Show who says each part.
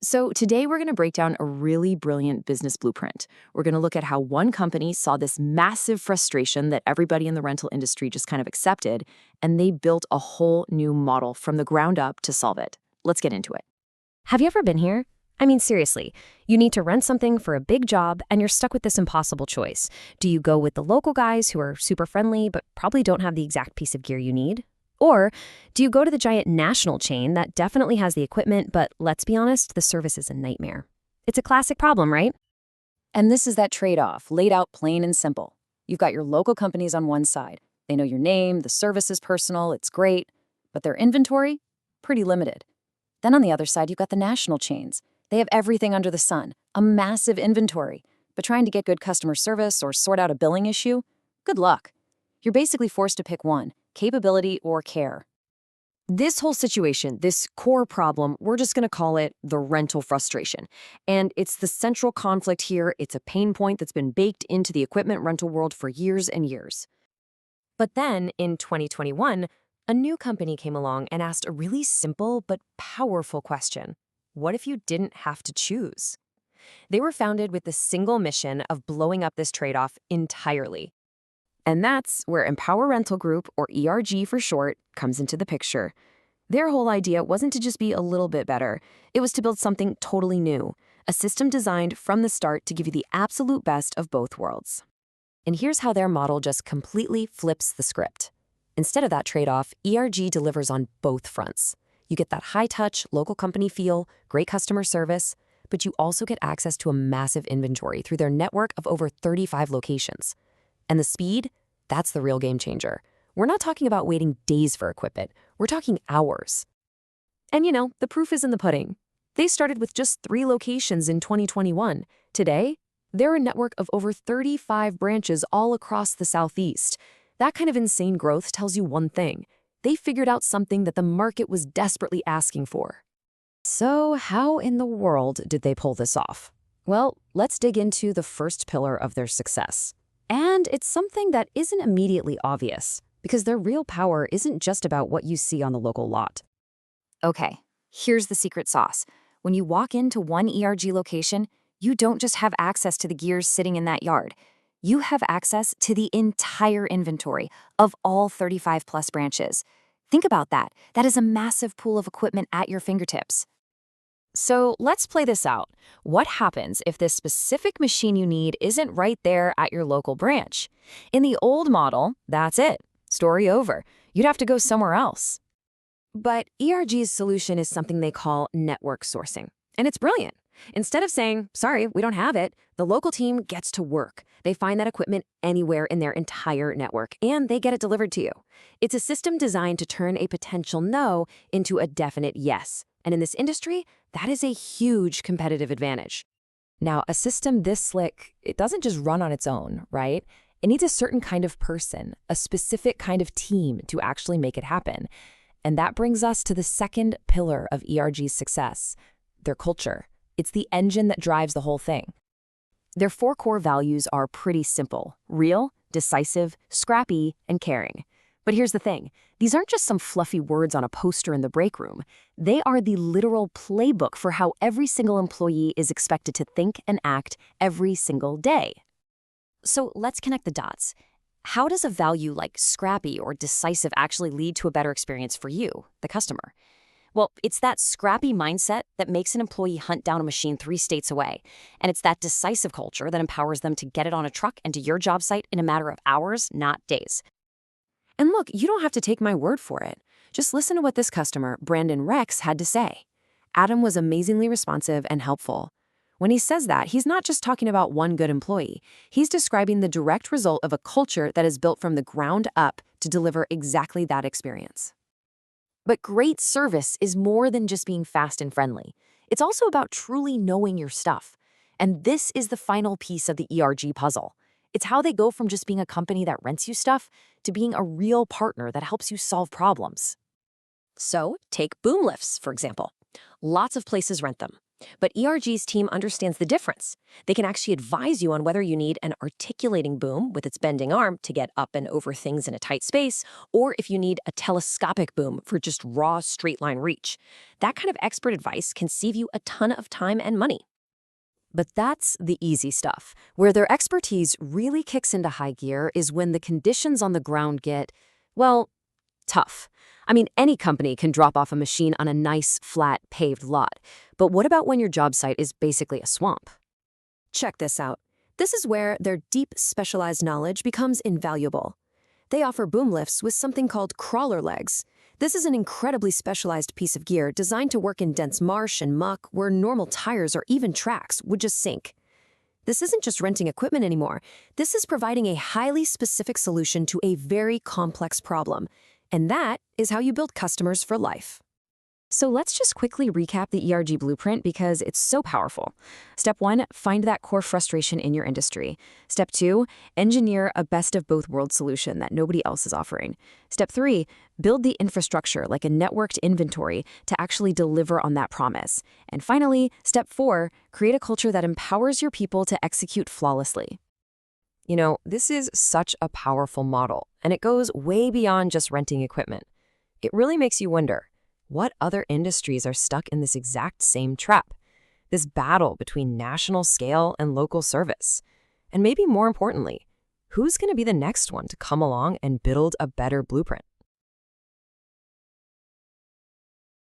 Speaker 1: So, today we're going to break down a really brilliant business blueprint. We're going to look at how one company saw this massive frustration that everybody in the rental industry just kind of accepted, and they built a whole new model from the ground up to solve it. Let's get into it.
Speaker 2: Have you ever been here? I mean, seriously, you need to rent something for a big job and you're stuck with this impossible choice. Do you go with the local guys who are super friendly but probably don't have the exact piece of gear you need? Or do you go to the giant national chain that definitely has the equipment, but let's be honest, the service is a nightmare? It's a classic problem, right?
Speaker 1: And this is that trade off, laid out plain and simple. You've got your local companies on one side. They know your name, the service is personal, it's great, but their inventory? Pretty limited. Then on the other side, you've got the national chains. They have everything under the sun, a massive inventory. But trying to get good customer service or sort out a billing issue? Good luck. You're basically forced to pick one, capability or care.
Speaker 2: This whole situation, this core problem, we're just going to call it the rental frustration. And it's the central conflict here. It's a pain point that's been baked into the equipment rental world for years and years. But then, in 2021, a new company came along and asked a really simple but powerful question. What if you didn't have to choose? They were founded with the single mission of blowing up this trade-off entirely. And that's where Empower Rental Group, or ERG for short, comes into the picture. Their whole idea wasn't to just be a little bit better. It was to build something totally new, a system designed from the start to give you the absolute best of both worlds. And here's how their model just completely flips the script. Instead of that trade-off, ERG delivers on both fronts. You get that high-touch, local company feel, great customer service, but you also get access to a massive inventory through their network of over 35 locations. And the speed? That's the real game changer. We're not talking about waiting days for equipment. We're talking hours. And the proof is in the pudding. They started with just 3 locations in 2021. Today, they're a network of over 35 branches all across the Southeast. That kind of insane growth tells you one thing. They figured out something that the market was desperately asking for. So how in the world did they pull this off? Well, let's dig into the first pillar of their success. And it's something that isn't immediately obvious, because their real power isn't just about what you see on the local lot.
Speaker 1: Okay, here's the secret sauce. When you walk into one ERG location, you don't just have access to the gears sitting in that yard. You have access to the entire inventory of all 35 plus branches. Think about that. That is a massive pool of equipment at your fingertips.
Speaker 2: So let's play this out. What happens if this specific machine you need isn't right there at your local branch? In the old model, that's it. Story over. You'd have to go somewhere else. But ERG's solution is something they call network sourcing. And it's brilliant. Instead of saying, sorry, we don't have it, the local team gets to work. They find that equipment anywhere in their entire network, and they get it delivered to you. It's a system designed to turn a potential no into a definite yes. And in this industry, that is a huge competitive advantage. Now, a system this slick, it doesn't just run on its own, right? It needs a certain kind of person, a specific kind of team to actually make it happen. And that brings us to the second pillar of ERG's success, their culture. It's the engine that drives the whole thing. Their 4 core values are pretty simple: real, decisive, scrappy, and caring. But here's the thing. These aren't just some fluffy words on a poster in the break room. They are the literal playbook for how every single employee is expected to think and act every single day. So let's connect the dots. How does a value like scrappy or decisive actually lead to a better experience for you, the customer? Well, it's that scrappy mindset that makes an employee hunt down a machine 3 states away. And it's that decisive culture that empowers them to get it on a truck and to your job site in a matter of hours, not days. And look, you don't have to take my word for it. Just listen to what this customer, Brandon Rex, had to say. Adam was amazingly responsive and helpful. When he says that, he's not just talking about one good employee. He's describing the direct result of a culture that is built from the ground up to deliver exactly that experience. But great service is more than just being fast and friendly. It's also about truly knowing your stuff. And this is the final piece of the ERG puzzle. It's how they go from just being a company that rents you stuff to being a real partner that helps you solve problems. So, take boom lifts, for example. Lots of places rent them.
Speaker 3: But ERG's team understands the difference. They can actually advise you on whether you need an articulating boom with its bending arm to get up and over things in a tight space, or if you need a telescopic boom for just raw straight line reach. That kind of expert advice can save you a ton of time and money.
Speaker 2: But that's the easy stuff. Where their expertise really kicks into high gear is when the conditions on the ground get, well, tough. I mean, any company can drop off a machine on a nice, flat, paved lot. But what about when your job site is basically a swamp?
Speaker 4: Check this out. This is where their deep, specialized knowledge becomes invaluable. They offer boom lifts with something called crawler legs. This is an incredibly specialized piece of gear designed to work in dense marsh and muck where normal tires or even tracks would just sink. This isn't just renting equipment anymore. This is providing a highly specific solution to a very complex problem. And that is how you build customers for life.
Speaker 2: So let's just quickly recap the ERG blueprint because it's so powerful. Step 1, find that core frustration in your industry. Step 2, engineer a best of both worlds solution that nobody else is offering. Step 3, build the infrastructure like a networked inventory to actually deliver on that promise. And finally, step 4, create a culture that empowers your people to execute flawlessly. You know, this is such a powerful model, and it goes way beyond just renting equipment. It really makes you wonder, what other industries are stuck in this exact same trap? This battle between national scale and local service? And maybe more importantly, who's going to be the next one to come along and build a better blueprint?